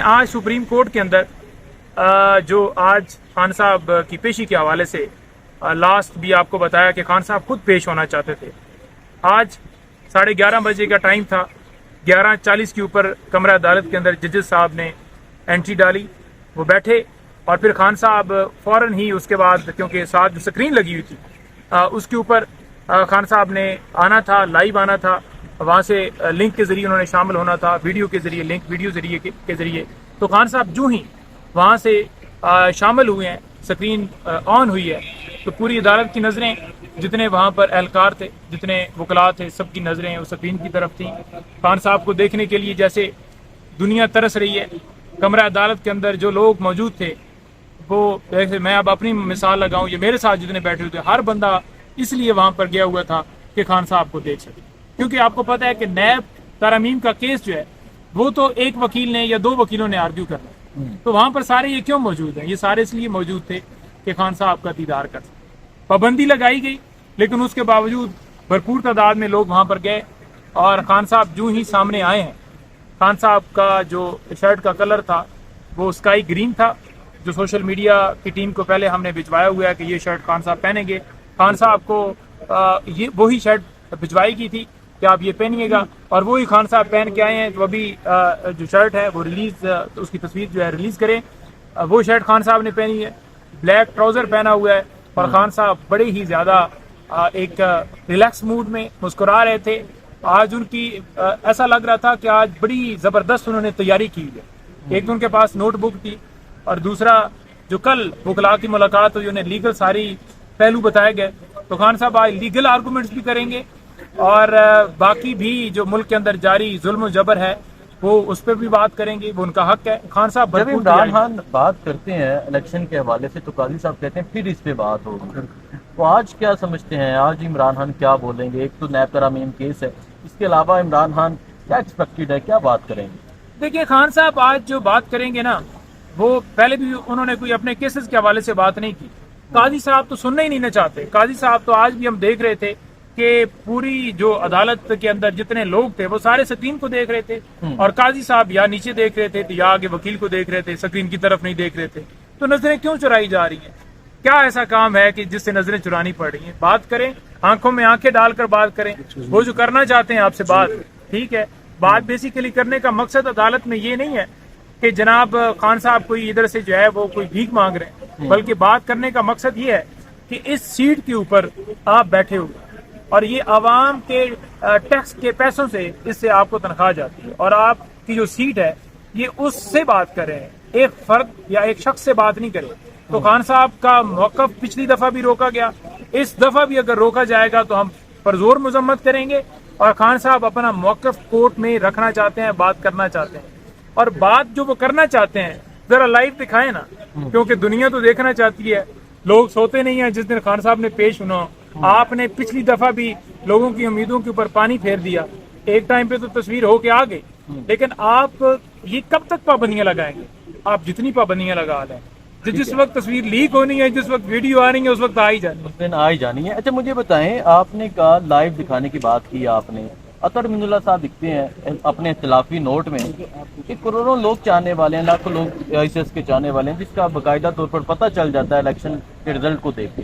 आज supreme court के अंदर जो आज खान साहब की पेशी के हवाले से लास्ट भी आपको बताया कि खान साहब खुद पेश होना चाहते थे। आज 11:30 बजे का टाइम था। 11:40 के ऊपर कमरा अदालत के अंदर जजेस साहब ने एंट्री डाली, वो बैठे और फिर खान साहब फौरन ही उसके बाद, क्योंकि साथ जो स्क्रीन लगी हुई थी उसके ऊपर खान साहब ने आना था, लाइव आना था, वहाँ से लिंक के जरिए उन्होंने शामिल होना था, वीडियो के जरिए, लिंक वीडियो जरिए के जरिए। तो खान साहब जो ही वहाँ से शामिल हुए हैं, स्क्रीन ऑन हुई है, तो पूरी अदालत की नज़रें, जितने वहाँ पर एहलकार थे, जितने वकला थे, सबकी नज़रें उस स्क्रीन की तरफ थी। खान साहब को देखने के लिए जैसे दुनिया तरस रही है। कमरा अदालत के अंदर जो लोग मौजूद थे, वो जैसे मैं अब अपनी मिसाल लगाऊं, ये मेरे साथ जितने बैठे हुए थे, हर बंदा इसलिए वहाँ पर गया हुआ था कि खान साहब को देख सके। क्योंकि आपको पता है कि नैब तरमीम का केस जो है वो तो एक वकील ने या 2 वकीलों ने आर्ग्यू करना, तो वहाँ पर सारे ये क्यों मौजूद हैं? ये सारे इसलिए मौजूद थे कि खान साहब का दीदार कर सके। पाबंदी लगाई गई, लेकिन उसके बावजूद भरपूर तादाद में लोग वहाँ पर गए और खान साहब जो ही सामने आए हैं, खान साहब का जो शर्ट का कलर था वो स्काई ग्रीन था, जो सोशल मीडिया की टीम को पहले हमने भिजवाया हुआ है कि ये शर्ट खान साहब पहनेंगे। खान साहब को ये वही शर्ट भिजवाई की थी कि आप ये पहनिएगा, और वही खान साहब पहन के आए हैं। तो अभी जो शर्ट है वो रिलीज, उसकी तस्वीर जो है रिलीज करें। वो शर्ट खान साहब ने पहनी है, ब्लैक ट्राउजर पहना हुआ है, और खान साहब बड़े ही ज्यादा एक रिलैक्स मूड में मुस्कुरा रहे थे। आज उनकी ऐसा लग रहा था कि आज बड़ी जबरदस्त उन्होंने तैयारी की है। एक तो उनके पास नोटबुक थी, और दूसरा जो कल वकला की मुलाकात हुई, उन्हें लीगल सारी पहलू बताए गए। तो खान साहब आज लीगल आर्गूमेंट्स भी करेंगे, और बाकी भी जो मुल्क के अंदर जारी जुल्म जबर है वो उस पर भी बात करेंगे, वो उनका हक है। खान साहब जब इमरान खान बात करते हैं इलेक्शन के हवाले से तो काजी साहब कहते हैं फिर इस पे बात होगी। तो आज क्या समझते हैं, आज इमरान खान क्या बोलेंगे? एक तो नैब तरामीम केस है, इसके अलावा इमरान खान क्या एक्सपेक्टेड है, क्या बात करेंगे? देखिए, खान साहब आज जो बात करेंगे ना, वो पहले भी उन्होंने कोई अपने केसेस के हवाले से बात नहीं की। काजी साहब तो सुनना ही नहीं चाहते। काजी साहब तो आज भी हम देख रहे थे कि पूरी जो अदालत के अंदर जितने लोग थे वो सारे स्क्रीन को देख रहे थे, और काजी साहब या नीचे देख रहे थे तो या आगे वकील को देख रहे थे, स्क्रीन की तरफ नहीं देख रहे थे। तो नजरें क्यों चुराई जा रही हैं? क्या ऐसा काम है कि जिससे नजरें चुरानी पड़ रही हैं? बात करें, आंखों में आंखें डालकर बात करें। वो जो करना चाहते हैं आपसे बात, ठीक है, बात बेसिकली करने का मकसद अदालत में ये नहीं है कि जनाब खान साहब कोई इधर से जो है वो कोई भीख मांग रहे हैं, बल्कि बात करने का मकसद ये है कि इस सीट के ऊपर आप बैठे हुए और ये आवाम के टैक्स के पैसों से इससे आपको तनख्वाह जाती है, और आपकी जो सीट है ये उससे बात कर रहे हैं, एक फर्द या एक शख्स से बात नहीं करे। तो खान साहब का मौकफ पिछली दफा भी रोका गया, इस दफा भी अगर रोका जाएगा तो हम परजोर मजम्मत करेंगे। और खान साहब अपना मौकफ कोर्ट में रखना चाहते हैं, बात करना चाहते हैं, और बात जो वो करना चाहते हैं जरा लाइव दिखाएं ना, क्योंकि दुनिया तो देखना चाहती है। लोग सोते नहीं है जिस दिन खान साहब ने पेश होना। आपने पिछली दफा भी लोगों की उम्मीदों के ऊपर पानी फेर दिया, एक टाइम पे तो तस्वीर होके आ गई, लेकिन आप ये कब तक पाबंदियां लगाएंगे? आप जितनी पाबंदियां लगा लें, जिस वक्त तस्वीर लीक होनी है, जिस वक्त वीडियो आ रही है, उस वक्त आ ही जानी है, उस दिन आ ही जानी है। अच्छा, मुझे बताएं, आपने कहा लाइव दिखाने की बात की आपने, अतर मिनुल्लाह साहब दिखते हैं अपने इख्तिलाफी नोट में कि करोड़ों लोग चाहने वाले हैं, लाखों लोग आईसीएस के चाहने वाले हैं, जिसका बाकायदा तौर पर पता चल जाता है इलेक्शन के रिजल्ट को देख के।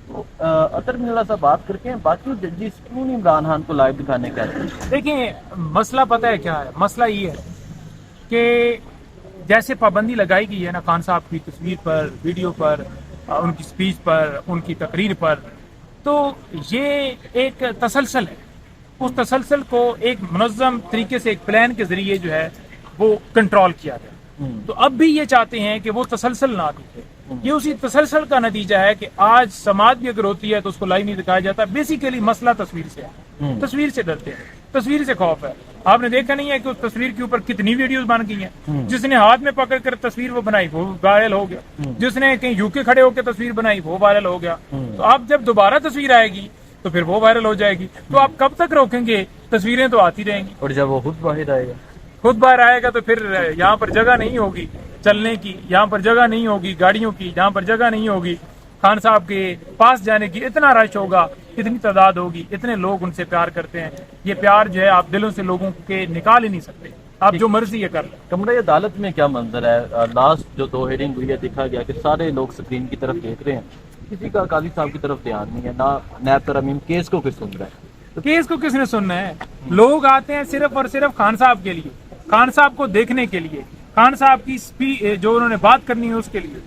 तो अतर मिनुल्लाह साहब बात करके हैं, बाकी जजेस क्यों नहीं इमरान खान को लाइव दिखाने का? देखिए, मसला पता है क्या है? मसला ये है कि जैसे पाबंदी लगाई गई है ना खान साहब की तस्वीर पर, वीडियो पर, उनकी स्पीच पर, उनकी तकरीर पर, तो ये एक तसलसल है। उस तसलसल को एक मुनज़्ज़म तरीके से, एक प्लान के जरिए जो है वो कंट्रोल किया गया। तो अब भी ये चाहते हैं कि वो तसलसल ना दिखे। ये उसी तसलसल का नतीजा है कि आज समाज भी अगर होती है तो उसको लाइव नहीं दिखाया जाता। बेसिकली मसला तस्वीर से है, तस्वीर से डरते हैं, तस्वीर से खौफ है। आपने देखा नहीं है कि उस तस्वीर के ऊपर कितनी वीडियोस बन गई हैं? जिसने हाथ में पकड़ कर तस्वीर वो बनाई वो वायरल हो गया, जिसने कहीं यूके खड़े होकर तस्वीर बनाई वो वायरल हो गया। तो अब जब दोबारा तस्वीर आएगी तो फिर वो वायरल हो जाएगी। तो आप कब तक रोकेंगे? तस्वीरें तो आती रहेंगी। और जब वो खुद बाहर आएगा तो फिर यहाँ पर जगह नहीं होगी चलने की, यहाँ पर जगह नहीं होगी गाड़ियों की, यहाँ पर जगह नहीं होगी खान साहब के पास जाने की। इतना रश होगा, इतनी तादाद होगी, इतने लोग उनसे प्यार करते हैं। ये प्यार जो है आप दिलों से लोगों के निकाल ही नहीं सकते। آپ جو مرضی یہ کر لیں. کمرہ عدالت میں کیا منظر ہے؟ لاسٹ جو 2 ہیئرنگ ہوئی ہے دیکھا گیا کہ سارے لوگ اسکرین کی طرف دیکھ رہے ہیں, کسی کا قاضی صاحب کی طرف دھیان نہیں ہے, نہ نیب ترمیم کیس کو کس سن رہا ہے. کیس کو کس نے سننا ہے؟ لوگ آتے ہیں صرف اور صرف خان صاحب کے لیے, خان صاحب کو دیکھنے کے لیے, خان صاحب کی جو انہوں نے بات کرنی ہے اس کے لیے.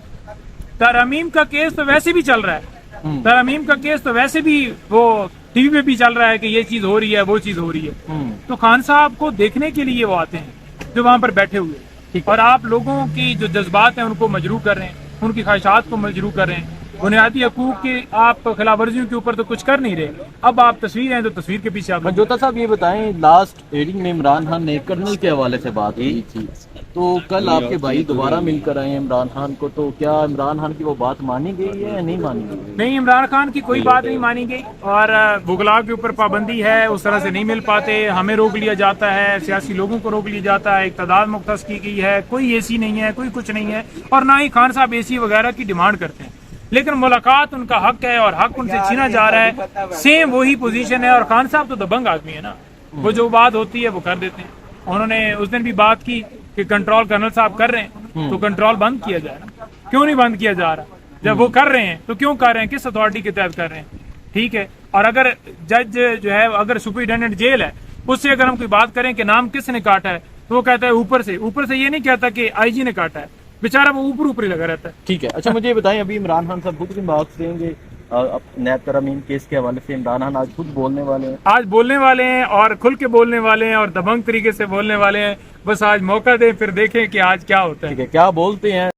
ترمیم کا کیس تو ویسے بھی چل رہا ہے, ترمیم کا کیس تو ویسے بھی وہ ٹی وی پہ بھی چل رہا ہے کہ یہ چیز ہو رہی ہے وہ چیز ہو رہی ہے. تو خان صاحب کو دیکھنے کے لیے وہ آتے ہیں جو وہاں پر بیٹھے ہوئے ہیں, اور آپ لوگوں کی جو جذبات ہیں ان کو مجروح کر رہے ہیں, ان کی خواہشات کو مجروح کر رہے ہیں. بنیادی حقوق کی آپ خلاف ورزیوں کے اوپر تو کچھ کر نہیں رہے. اب آپ تصویر ہیں تو تصویر کے پیچھے آپ منجوتا صاحب یہ بتائیں, لاسٹ ہیئرنگ میں عمران خان نے کرنل کے حوالے سے بات کی تھی, تو کل آپ کے بھائی دوبارہ مل کر آئے ہیں عمران خان کو, تو کیا عمران خان کی وہ بات مانی گئی ہے یا نہیں مانی گئی؟ نہیں, عمران خان کی کوئی بات نہیں مانی گئی, اور بغلا کے اوپر پابندی ہے, اس طرح سے نہیں مل پاتے, ہمیں روک لیا جاتا ہے, سیاسی لوگوں کو روک لیا جاتا ہے, اقتدار مختص کی گئی ہے, کوئی اے سی نہیں ہے, کوئی کچھ نہیں ہے, اور نہ ہی خان صاحب اے سی وغیرہ کی ڈیمانڈ کرتے ہیں. لیکن ملاقات ان کا حق ہے اور حق ان سے چھینا جا رہا ہے. سیم وہی پوزیشن ہے, اور خان صاحب تو دبنگ آدمی ہے نا, وہ جو بات ہوتی ہے وہ کر دیتے ہیں. انہوں نے اس دن بھی بات کی کہ کنٹرول کرنل صاحب کر رہے ہیں تو کنٹرول بند کیا جائے نا, کیوں نہیں بند کیا جا رہا؟ جب وہ کر رہے ہیں تو کیوں کر رہے ہیں, کس اتھارٹی کے تحت کر رہے ہیں؟ ٹھیک ہے. اور اگر جج جو ہے, اگر سپرنٹینڈنٹ جیل ہے, اس سے اگر ہم کوئی بات کریں کہ نام کس نے کاٹا ہے, تو وہ کہتا ہے اوپر سے. اوپر سے یہ نہیں کہتا کہ آئی جی نے کاٹا ہے, بیچارہ وہ اوپر ہی لگا رہتا ہے. ٹھیک ہے. اچھا مجھے یہ بتائیں, ابھی عمران خان صاحب خود کی بات دیں گے نیب ترمیم کیس کے حوالے سے؟ عمران خان آج خود بولنے والے ہیں, آج بولنے والے ہیں, اور کھل کے بولنے والے ہیں, اور دبنگ طریقے سے بولنے والے ہیں. بس آج موقع دیں, پھر دیکھیں کہ آج کیا ہوتا ہے. ٹھیک ہے, کیا بولتے ہیں؟